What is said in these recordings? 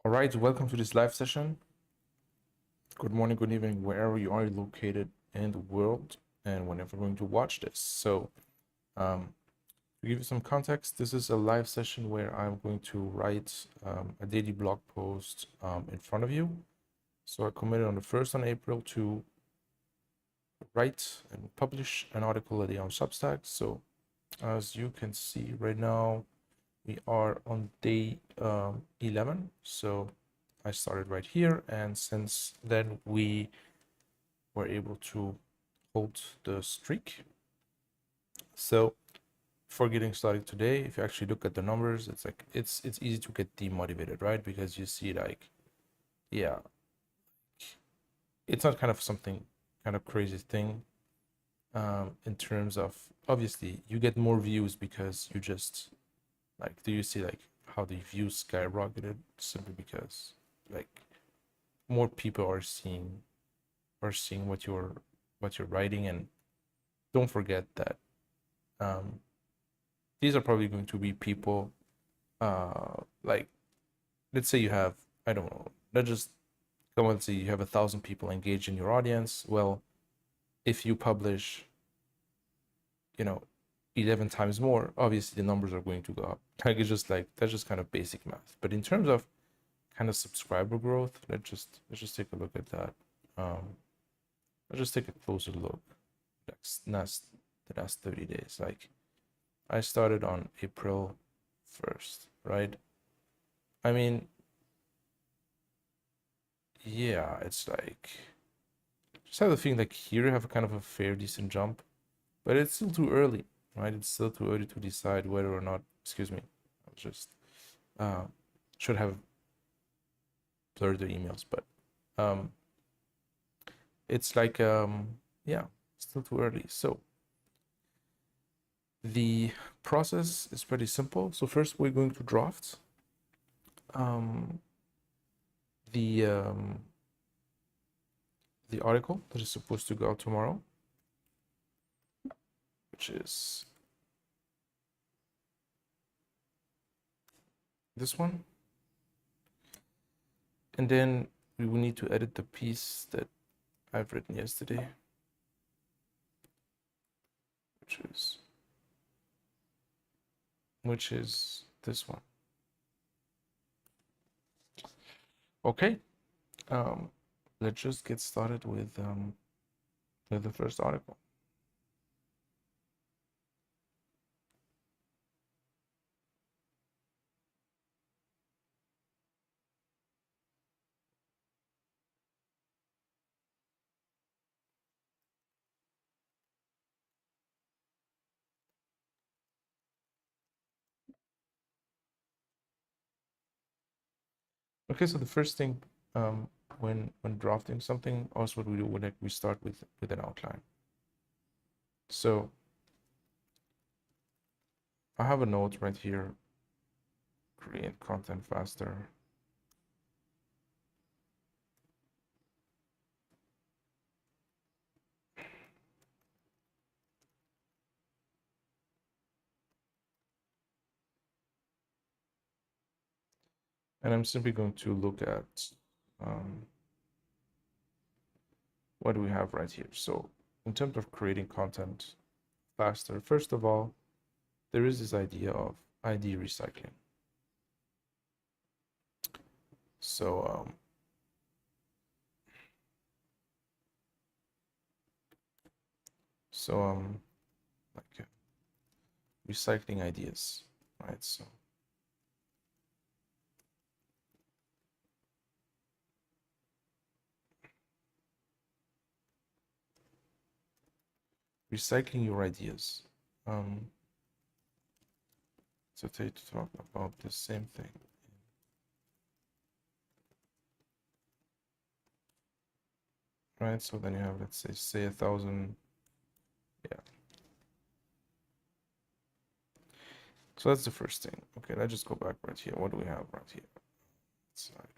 All right, welcome to this live session. Good morning, good evening, wherever you are located in the world, and whenever you're going to watch this. To give you some context, this is a live session where I'm going to write a daily blog post in front of you. So I committed on the 1st on April to write and publish an article a day on Substack. So as you can see right now, we are on day 11. So I started right here, and since then we were able to hold the streak. So for getting started today, if you actually look at the numbers, it's like it's easy to get demotivated, right? Because you see like, yeah, it's not kind of something kind of crazy thing in terms of, obviously you get more views because you just like, do you see like how the views skyrocketed simply because like more people are seeing what you're writing. And don't forget that um, these are probably going to be people like, let's say you have, I don't know, let's just come and say you have 1,000 people engaged in your audience. Well, if you publish, you know, 11 times more, obviously the numbers are going to go up. Like, it's just like, that's just kind of basic math. But in terms of kind of subscriber growth, let's just take a look at that. um let's just take a closer look. The last 30 days. Like, I started on April 1st, right? I mean, yeah, it's like, just have the feeling like here you have a kind of a fair, decent jump, but it's still too early, right? It's still too early to decide whether or not, excuse me, I was just, uh, should have blurred the emails, but um, it's like, yeah, still too early. So the process is pretty simple. So first we're going to draft um, the um, the article that is supposed to go out tomorrow, which is this one. And then we will need to edit the piece that I've written yesterday, which is this one. Okay, um, let's just get started with the first article. Okay, so the first thing, when drafting something, also what we do, when we start with an outline. So I have a note right here: create content faster. And I'm simply going to look at what do we have right here. So in terms of creating content faster, first of all, there is this idea of ID recycling. So so like recycling ideas, right? So recycling your ideas. Um, so today to talk about the same thing. Right, so then you have, let's say 1,000. Yeah, so that's the first thing. Okay, let's just go back right here. What do we have right here? It's like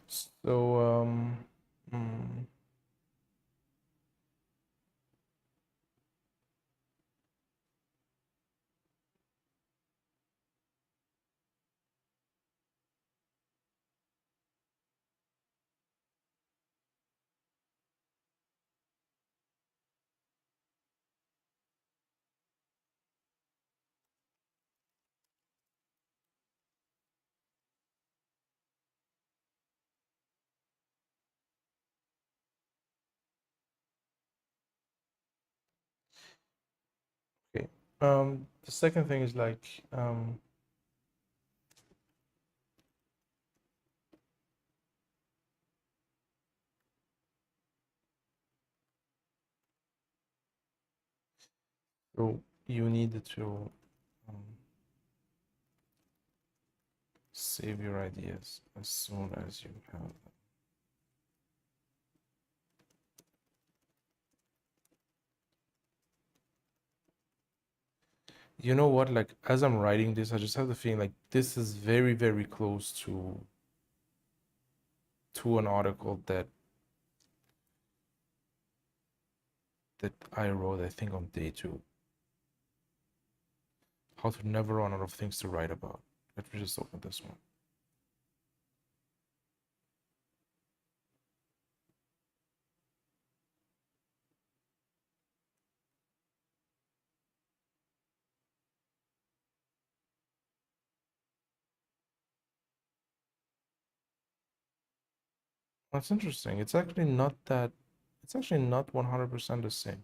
So, mm, okay. The second thing is like, so you need to um, save your ideas as soon as you have them. You know what? Like, as I'm writing this, I just have the feeling like this is very, very close to an article that I wrote, I think, on day 2. How to never run out of things to write about. Let me just open this one. That's interesting. It's actually not that, it's actually not 100% the same.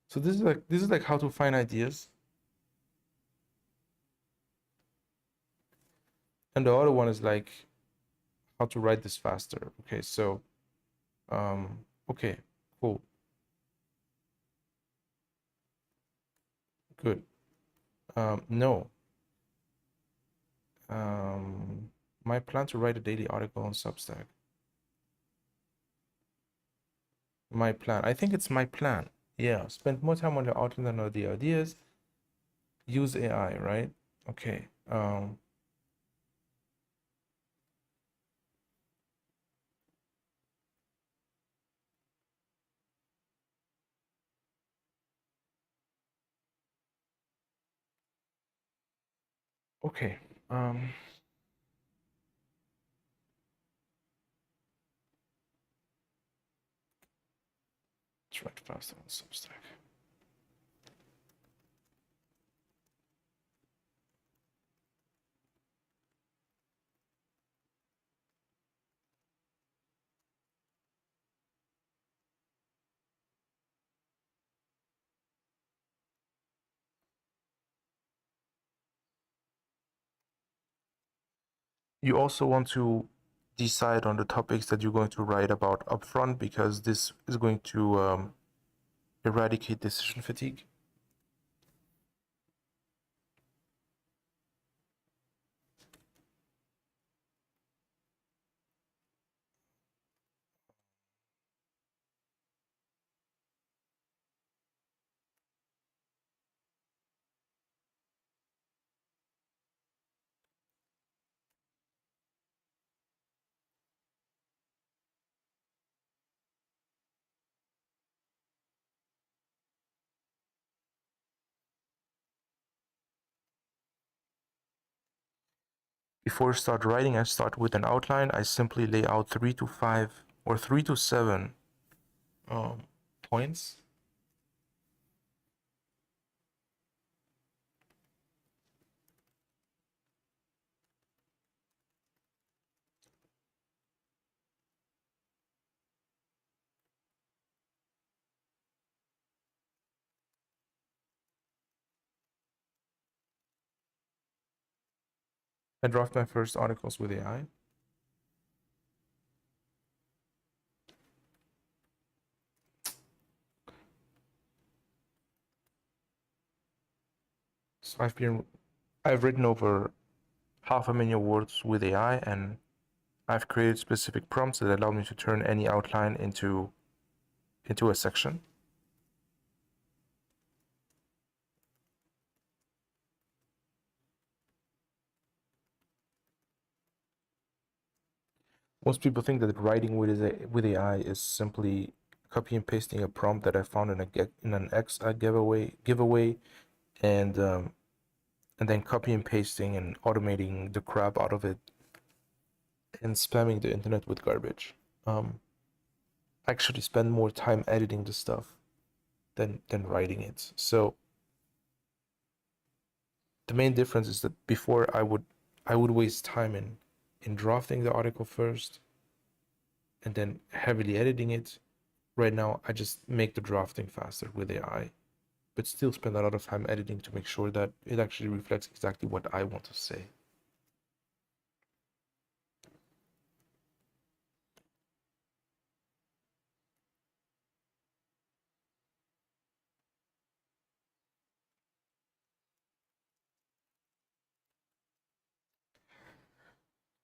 So this is like how to find ideas. And the other one is like how to write this faster. Okay, so okay, cool. Good. No. My plan to write a daily article on Substack. My plan. I think it's my plan. Yeah, spend more time on the outline than on the ideas. Use AI, right? Okay. Okay. Let's write faster on Substack. You also want to decide on the topics that you're going to write about upfront because this is going to eradicate decision fatigue. Before I start writing, I start with an outline. I simply lay out 3 to 5 or 3 to 7 points. I draft my first articles with AI. So I've written over 500,000 words with AI, and I've created specific prompts that allow me to turn any outline into a section. Most people think that writing with AI is simply copy and pasting a prompt that I found in an X giveaway, and then copy and pasting and automating the crap out of it and spamming the internet with garbage. I actually spend more time editing the stuff than writing it. So the main difference is that before I would waste time in drafting the article first and then heavily editing it. Right now, I just make the drafting faster with AI, but still spend a lot of time editing to make sure that it actually reflects exactly what I want to say.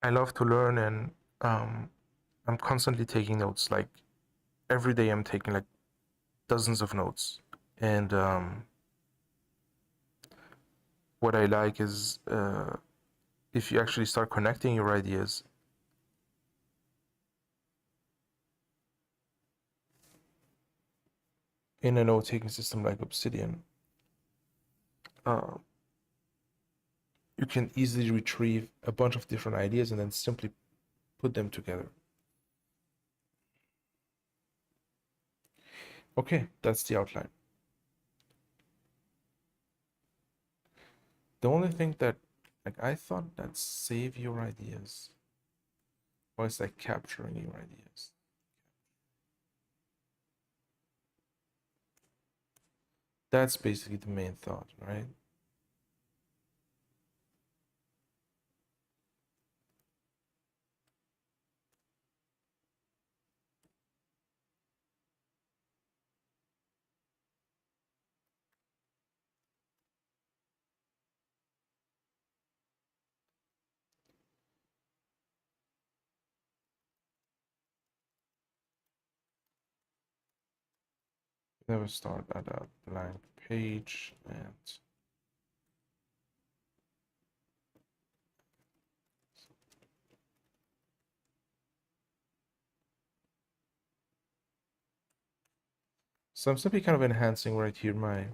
I love to learn, and I'm constantly taking notes. Like every day, I'm taking like dozens of notes. And what I like is if you actually start connecting your ideas, in a note-taking system like Obsidian, uh, you can easily retrieve a bunch of different ideas and then simply put them together. Okay, that's the outline. The only thing that, like, I thought that save your ideas was like capturing your ideas. That's basically the main thought, right? Never start at a blank page. And so I'm simply kind of enhancing right here my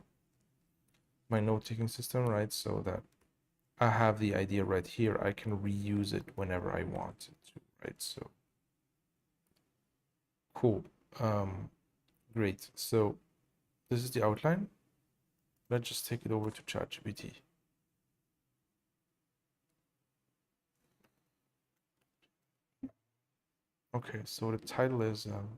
note-taking system, right? So that I have the idea right here. I can reuse it whenever I want it to, right? So cool. Great. So this is the outline. Let's just take it over to ChatGPT. Okay, so the title is um,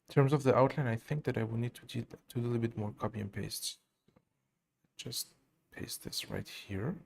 in terms of the outline, I think that I will need to do a little bit more copy and paste. Just paste this right here.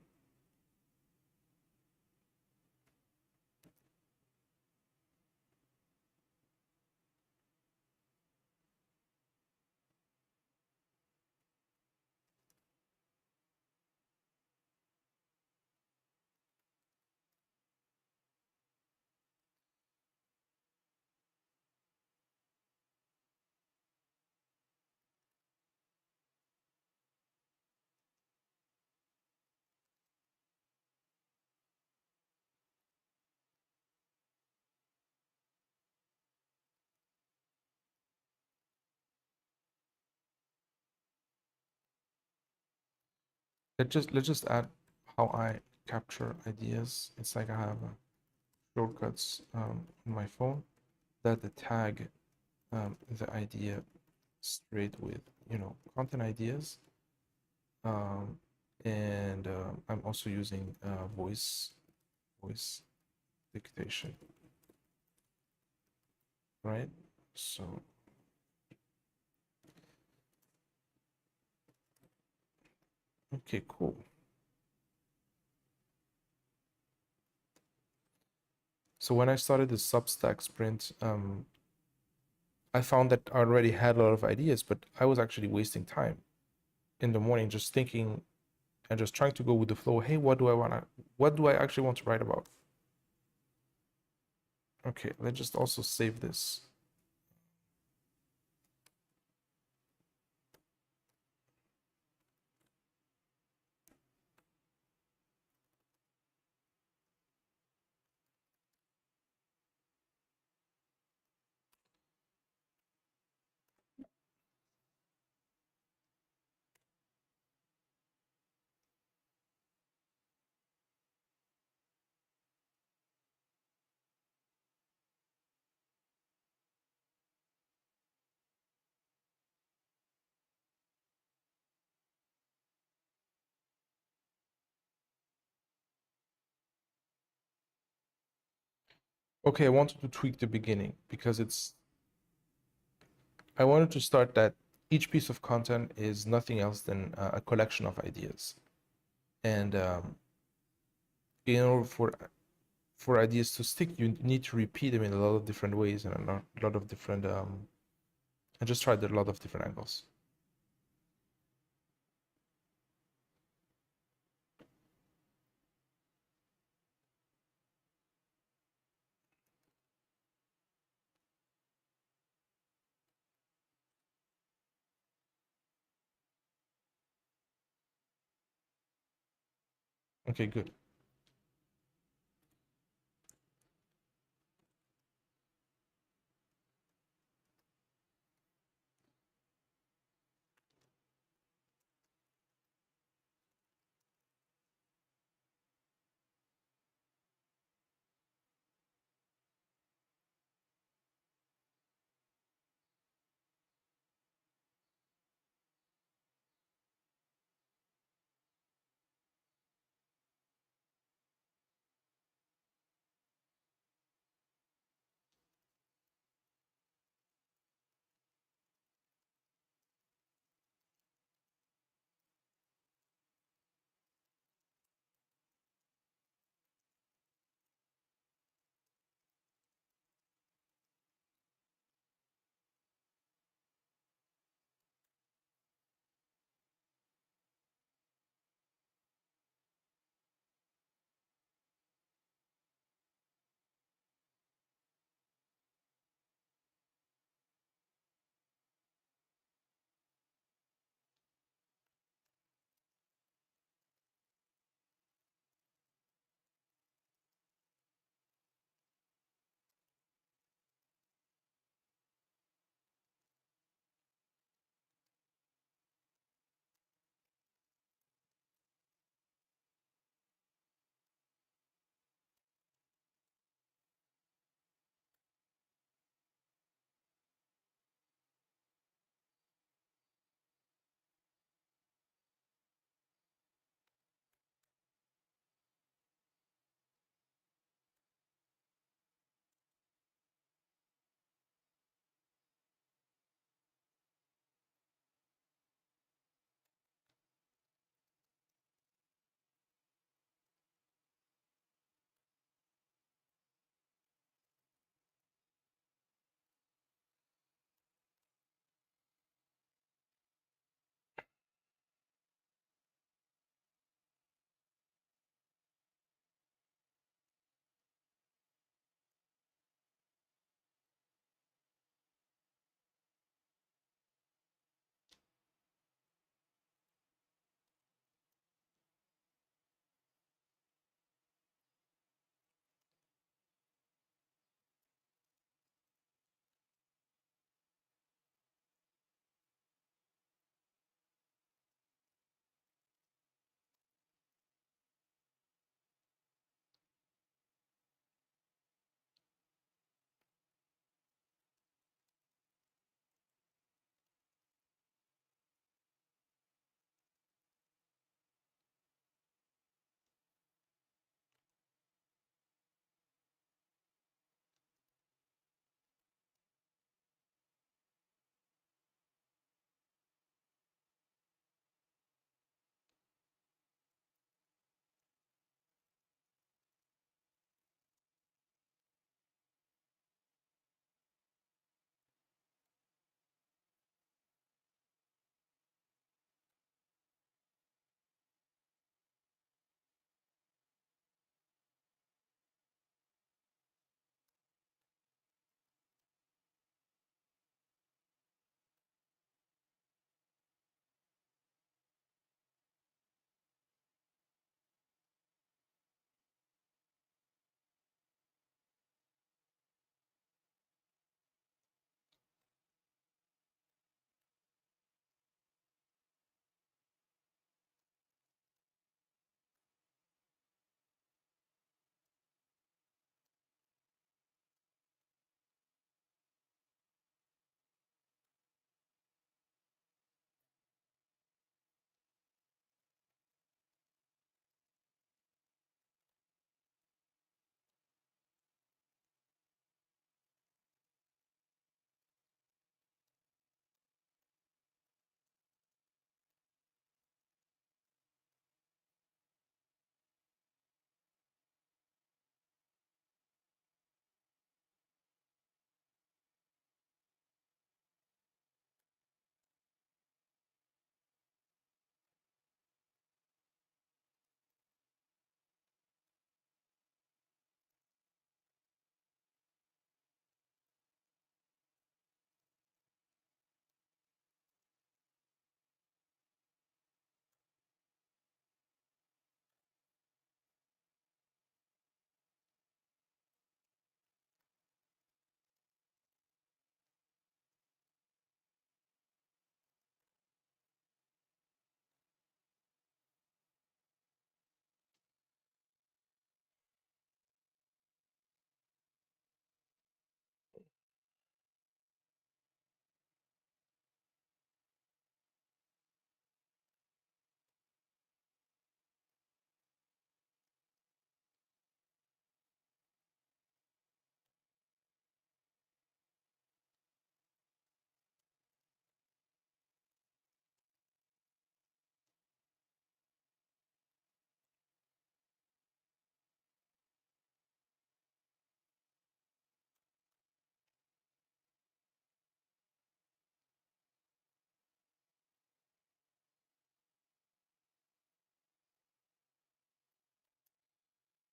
Let's just add how I capture ideas. It's like I have shortcuts on my phone that the tag the idea straight with content ideas, and I'm also using voice dictation, right? So okay, cool. So when I started the Substack sprint, I found that I already had a lot of ideas, but I was actually wasting time in the morning just thinking and just trying to go with the flow. Hey, what do I actually want to write about? Okay, let's just also save this. Okay, I wanted to tweak the beginning because I wanted to start that each piece of content is nothing else than a collection of ideas. And in order for ideas to stick, you need to repeat them in a lot of different ways and a lot of different I just tried a lot of different angles. Okay, good.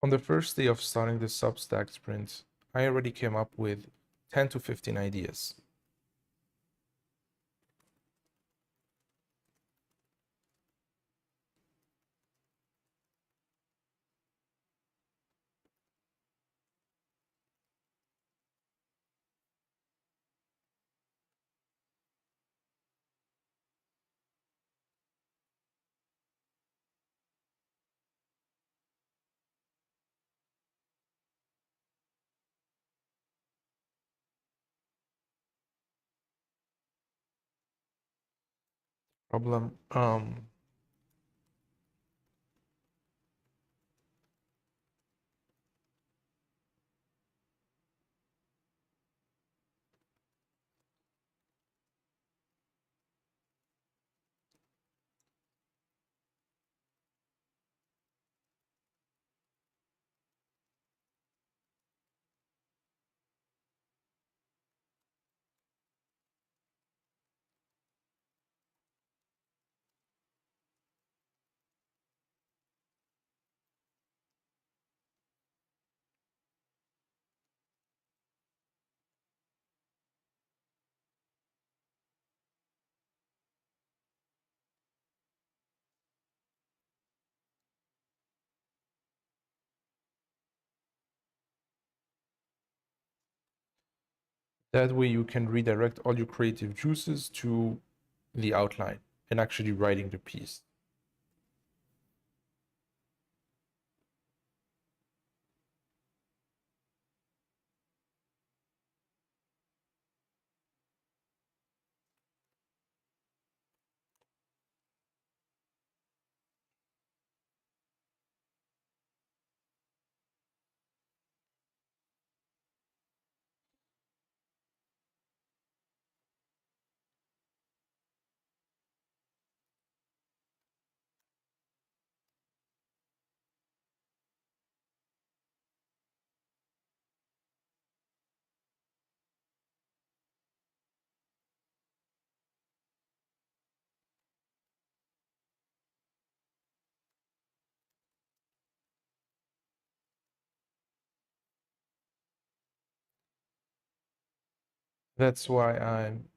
On the first day of starting the Substack sprint, I already came up with 10 to 15 ideas. Problem, that way you can redirect all your creative juices to the outline and actually writing the piece. That's why I'm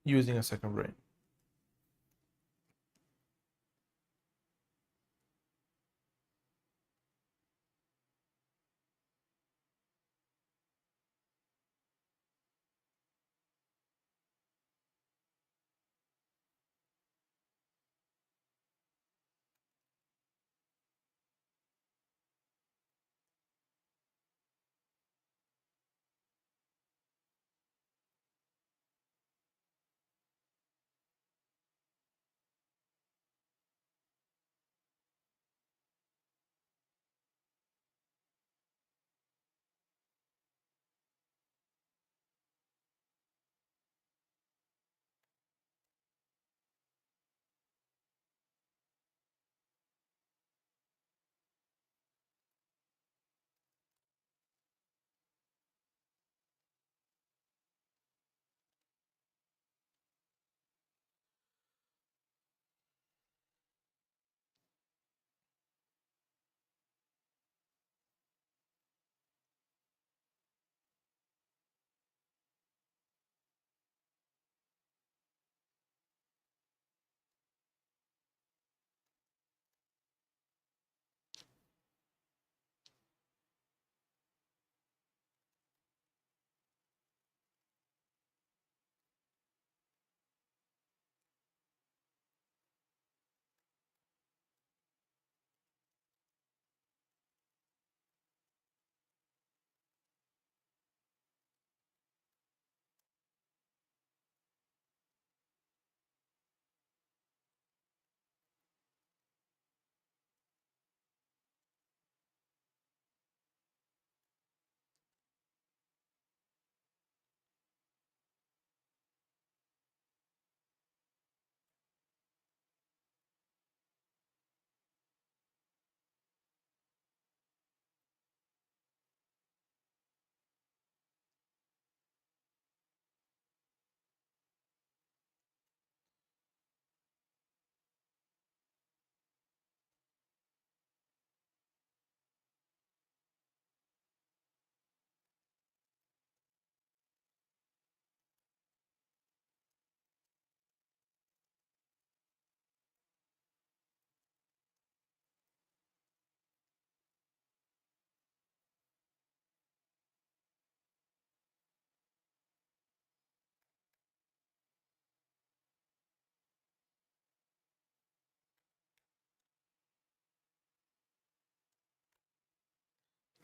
using a second brain.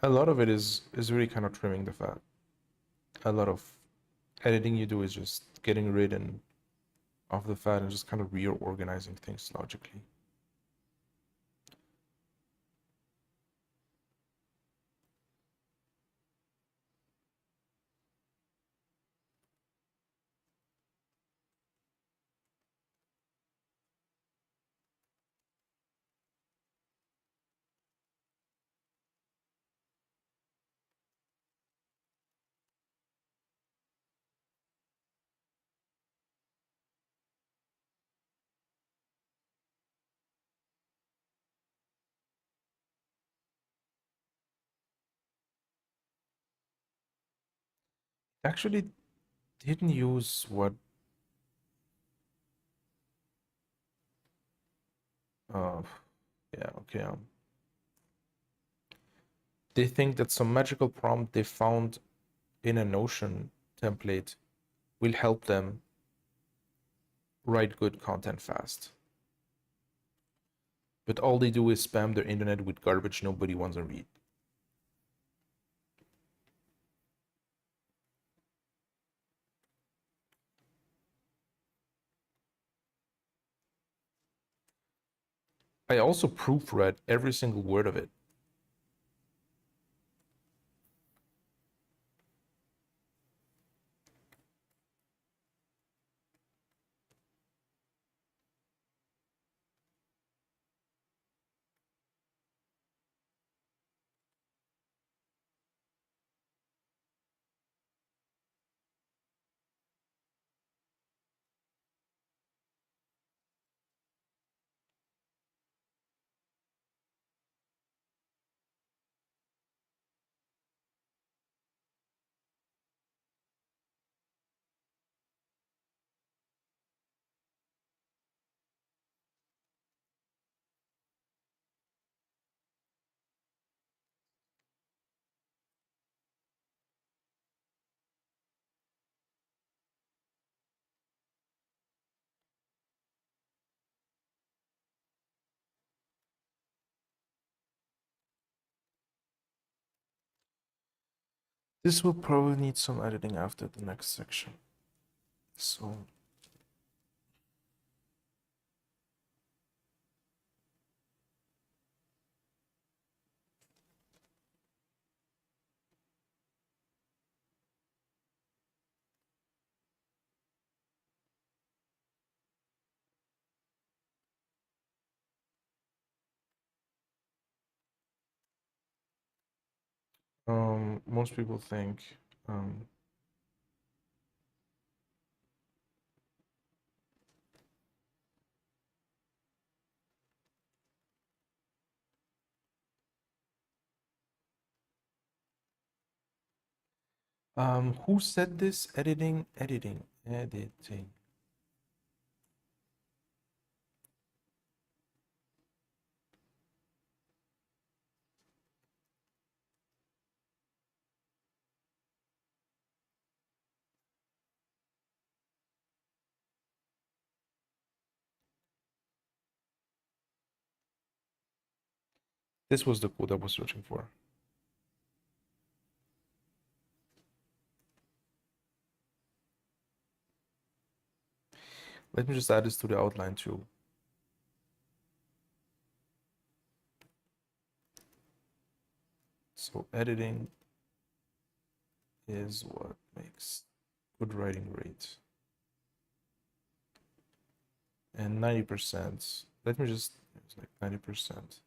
A lot of it is really kind of trimming the fat. A lot of editing you do is just getting rid of the fat and just kind of reorganizing things logically. Actually didn't use what uh yeah, okay. They think that some magical prompt they found in a Notion template will help them write good content fast. But all they do is spam their internet with garbage nobody wants to read. I also proofread every single word of it. This will probably need some editing after the next section. So most people think um, who said this? Editing. This was the quote I was searching for. Let me just add this to the outline too. So editing is what makes good writing great. And 90%, let me just, it's like 90%.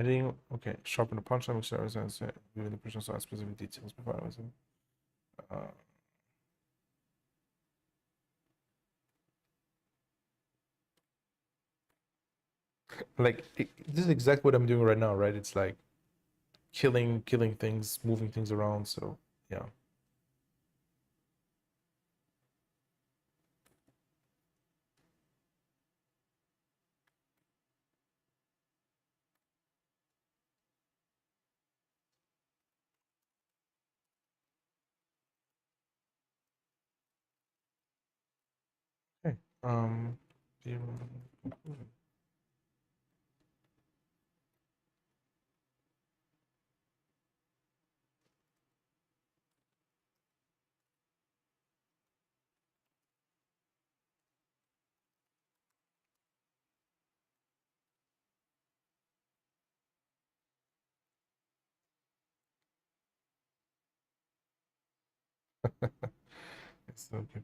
Editing, okay. Sharpen the punchline, make sure the person saw specific details. Like this is exactly what I'm doing right now, right? It's like killing things, moving things around. So yeah. Okay. The conclusion. It's okay.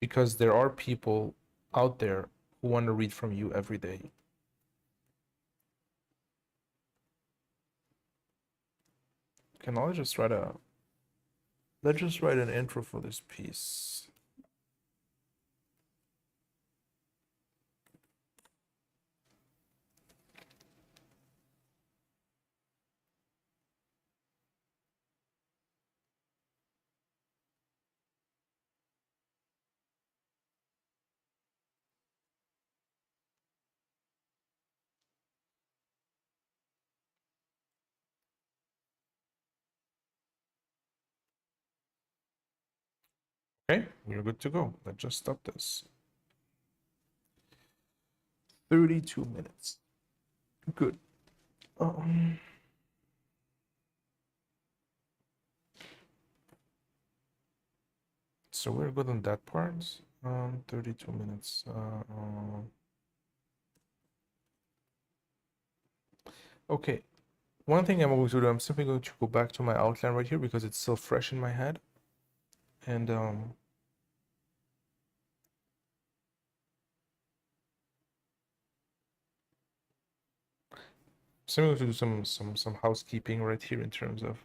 Because there are people out there who want to read from you every day. Okay, now let's just write an intro for this piece. Okay, we're good to go. Let's just stop this. 32 minutes. Good. So we're good on that part. 32 minutes. Okay. One thing I'm going to do, I'm simply going to go back to my outline right here because it's still fresh in my head. And so I'm going to do some housekeeping right here in terms of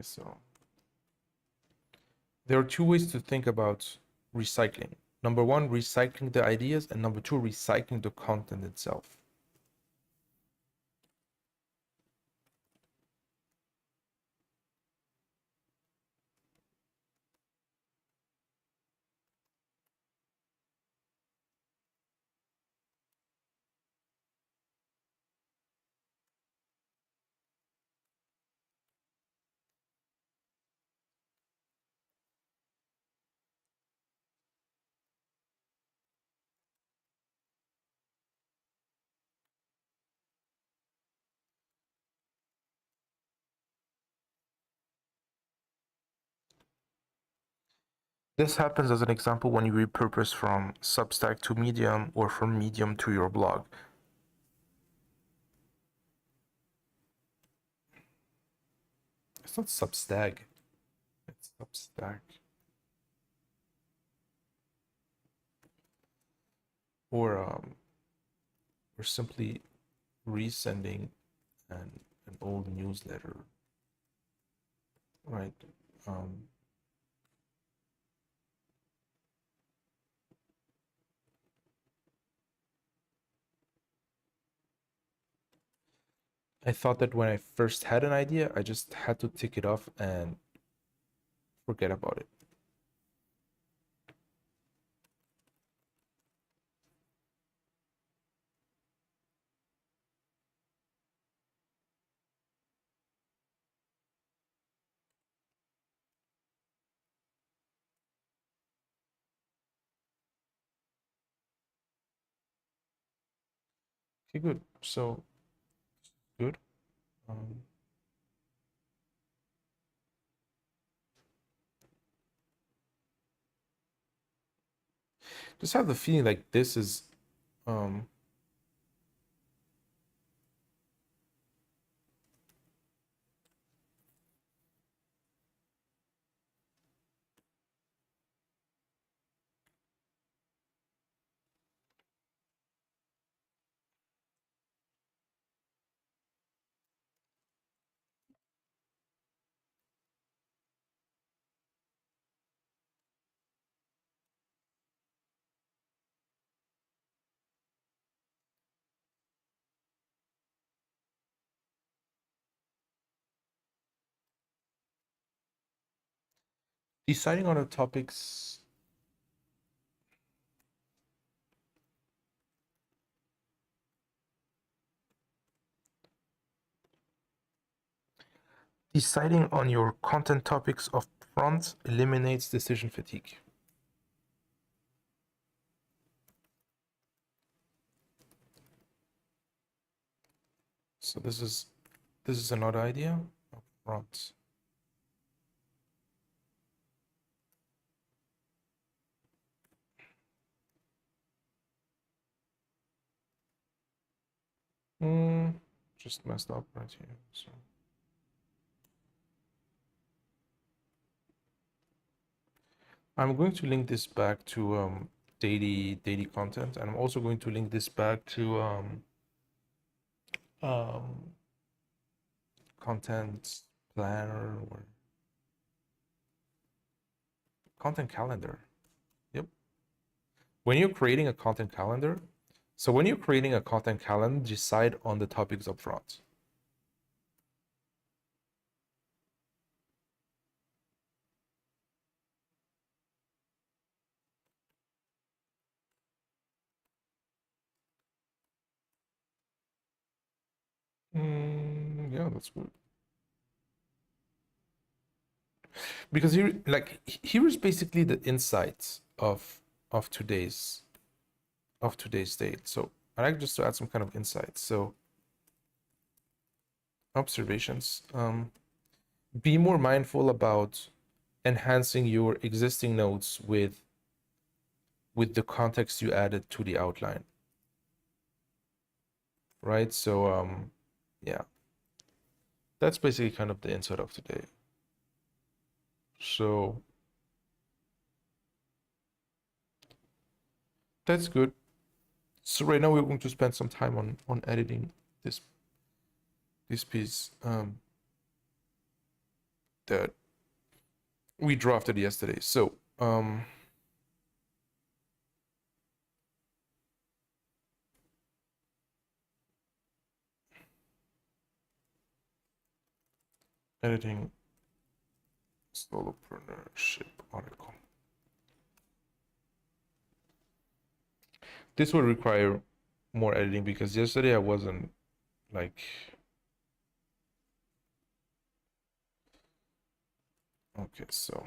so there are two ways to think about recycling. Number one, recycling the ideas, and number two, recycling the content itself. This happens as an example when you repurpose from Substack to Medium or from Medium to your blog. It's not Substack. It's Substack. Or simply resending an old newsletter, right? I thought that when I first had an idea, I just had to tick it off and forget about it. Okay, good. So good. Um, just have the feeling like this is um, deciding on the topics. Deciding on your content topics up front eliminates decision fatigue. So this is another idea up front. Just messed up right here. So I'm going to link this back to daily content, and I'm also going to link this back to um, content planner or content calendar. Yep. When you're creating a content calendar, so when you're creating a content calendar, decide on the topics up front. Yeah, that's good. Because here is basically the insights of today's date. So I like just to add some kind of insights. So observations. Be more mindful about enhancing your existing notes with the context you added to the outline. Right? So yeah. That's basically kind of the insight of today. So that's good. So right now we're going to spend some time on editing this piece that we drafted yesterday. So editing solopreneurship article. This will require more editing because yesterday I wasn't like okay, so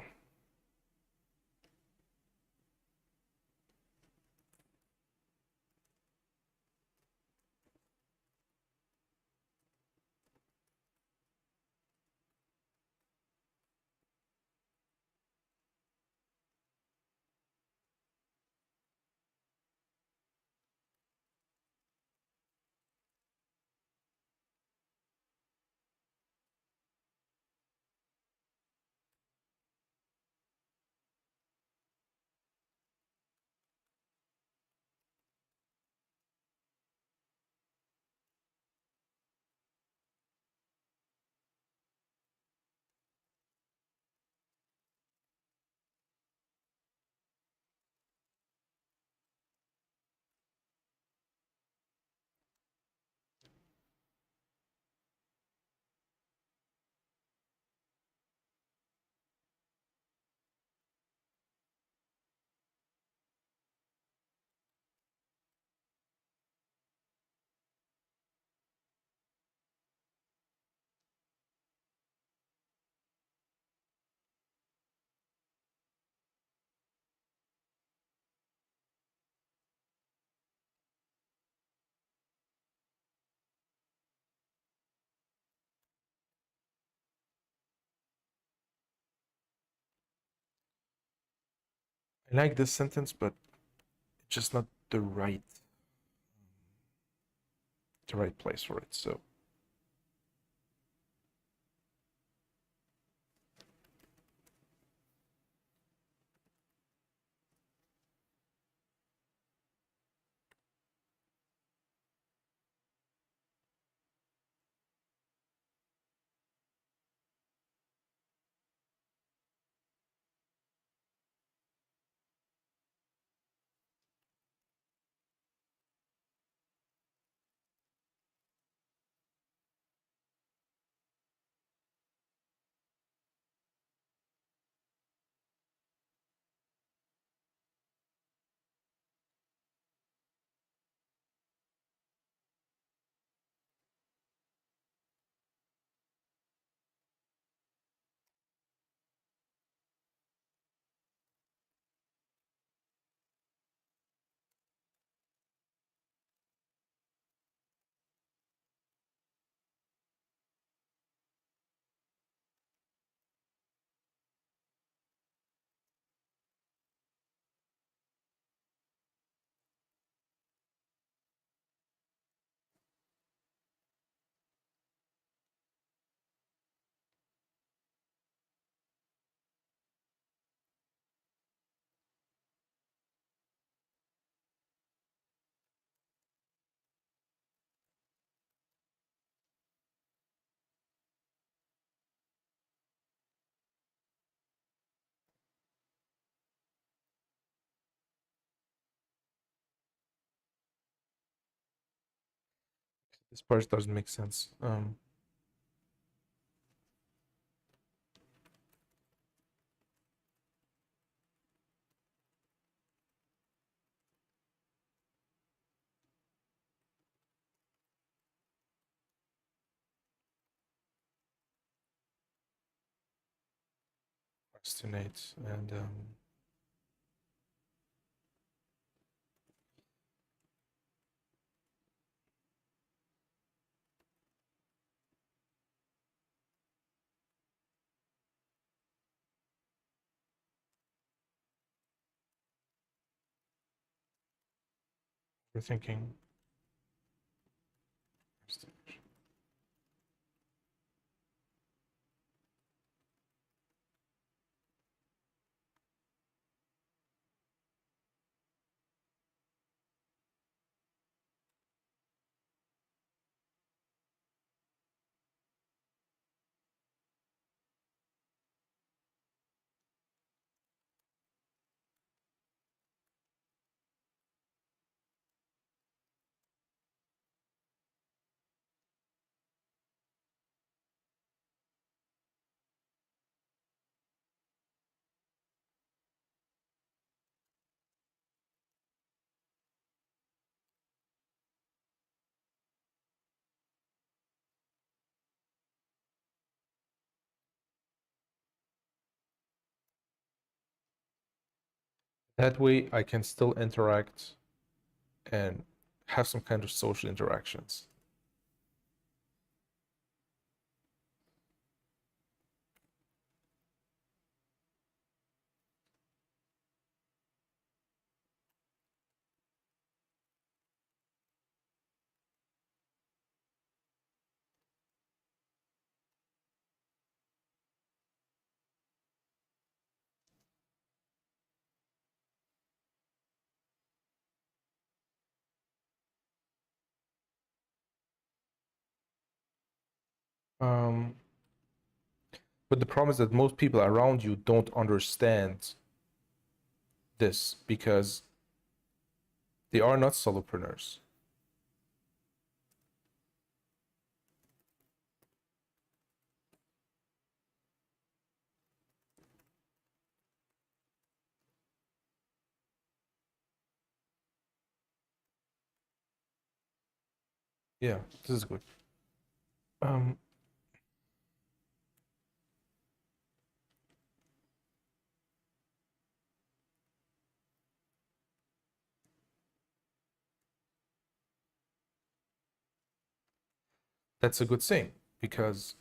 I like this sentence, but it's just not the right place for it. So this part doesn't make sense. Procrastinate and overthinking. That way I can still interact and have some kind of social interactions. Um, but the problem is that most people around you don't understand this because they are not solopreneurs. Yeah, this is good. Um, that's a good thing because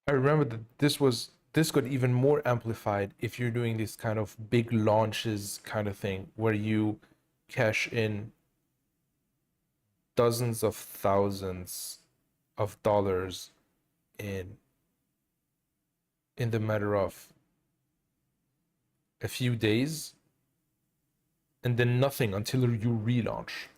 I remember that this got even more amplified if you're doing this kind of big launches kind of thing where you cash in dozens of thousands of dollars in the matter of a few days and then nothing until you relaunch.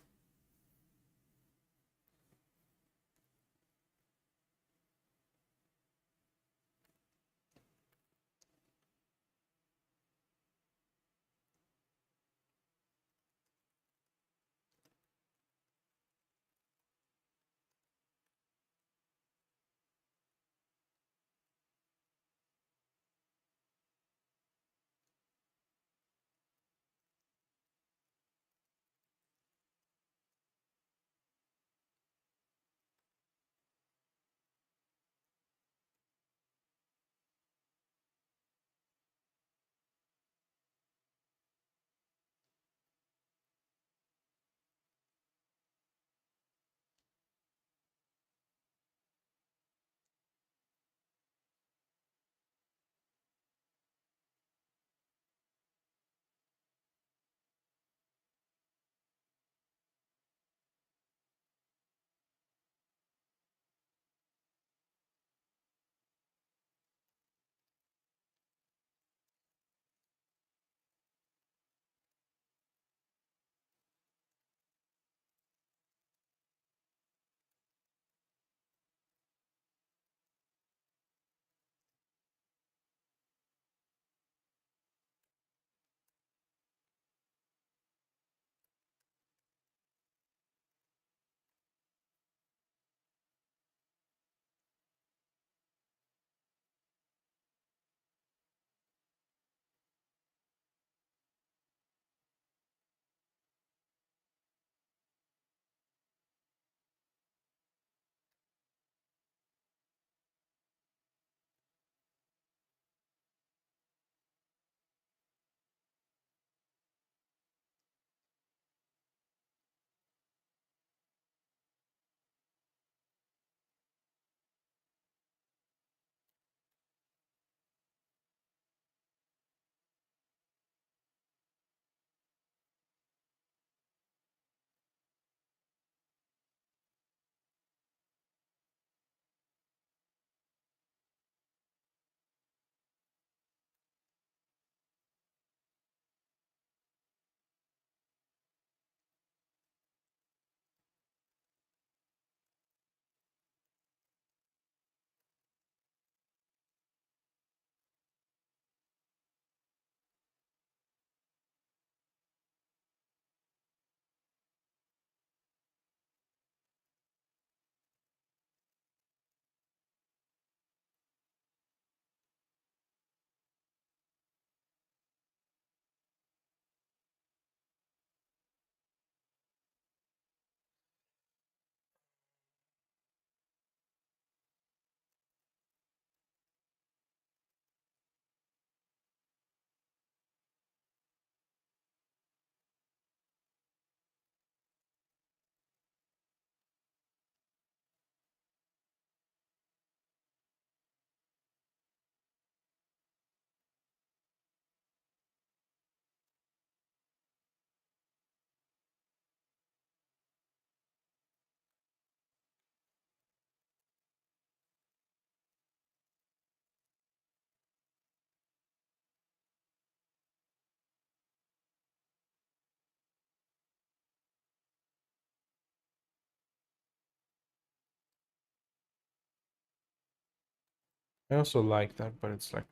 I also like that, but it's like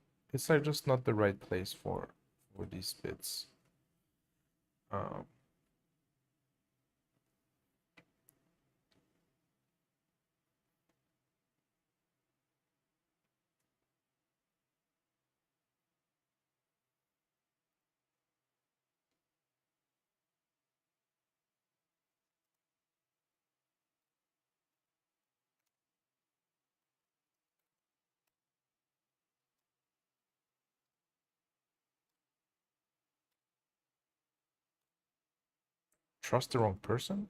just not the right place for these bits. Um, trust the wrong person?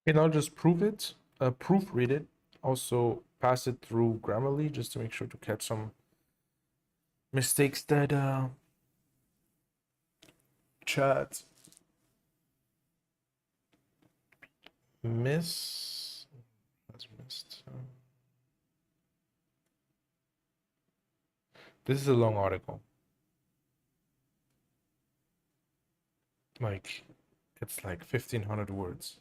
And I'll just proofread it, also pass it through Grammarly just to make sure to catch some mistakes that chat has missed. This is a long article. Like, it's like 1,500 words.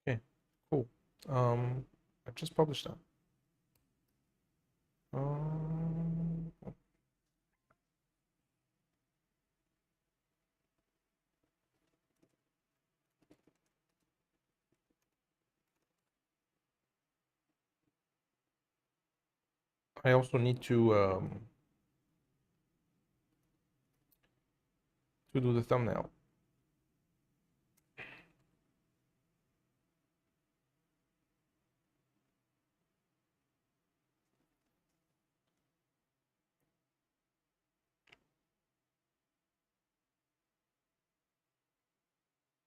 Okay, cool. I just published that. Um, I also need to do the thumbnail.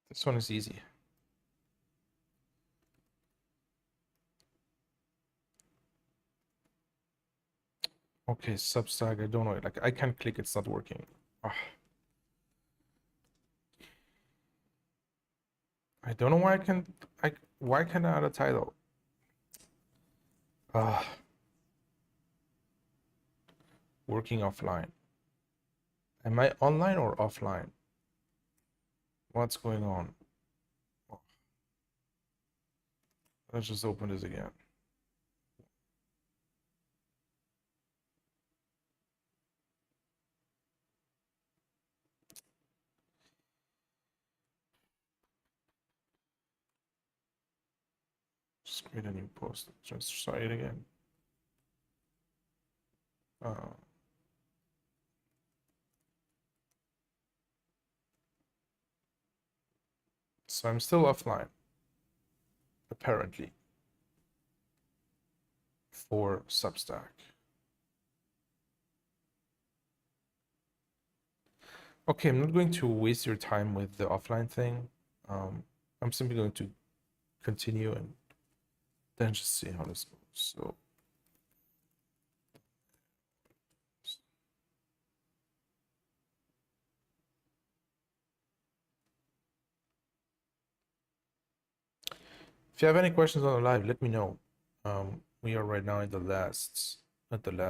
This one is easy. Okay, Substack, I don't know. Like, I can't click, it's not working. Ah, I don't know why why can't I add a title? Ah, working offline. Am I online or offline? What's going on? Let's just open this again. Just create a new post. Just try it again. So I'm still offline, apparently, for Substack. Okay, I'm not going to waste your time with the offline thing. I'm simply going to continue and then just see how this goes. So if you have any questions on the live, let me know. We are right now at the last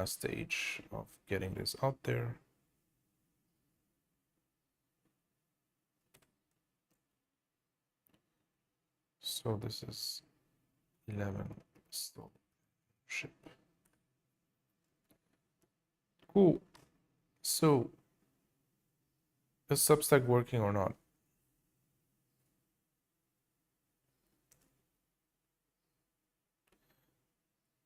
stage of getting this out there. So this is 11 still ship. Cool. So is Substack working or not?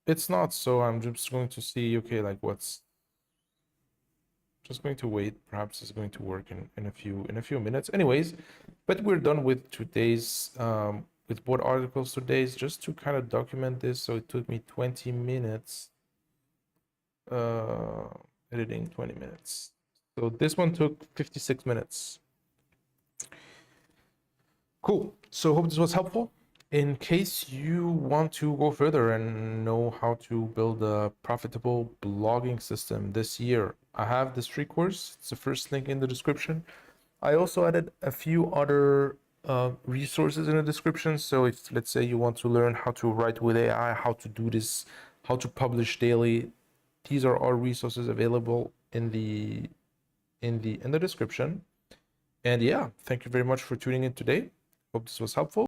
It's not, so I'm just going to see, okay, like what's just going to wait. Perhaps it's going to work in a few minutes. Anyways, but we're done with today's with both articles today's just to kind of document this. So it took me 20 minutes editing 20 minutes. So this one took 56 minutes. Cool. So hope this was helpful. In case you want to go further and know how to build a profitable blogging system this year, I have this free course. It's the first link in the description. I also added a few other resources in the description. So if, let's say, you want to learn how to write with AI, how to do this, how to publish daily, these are all resources available in the description. And yeah, thank you very much for tuning in today. Hope this was helpful.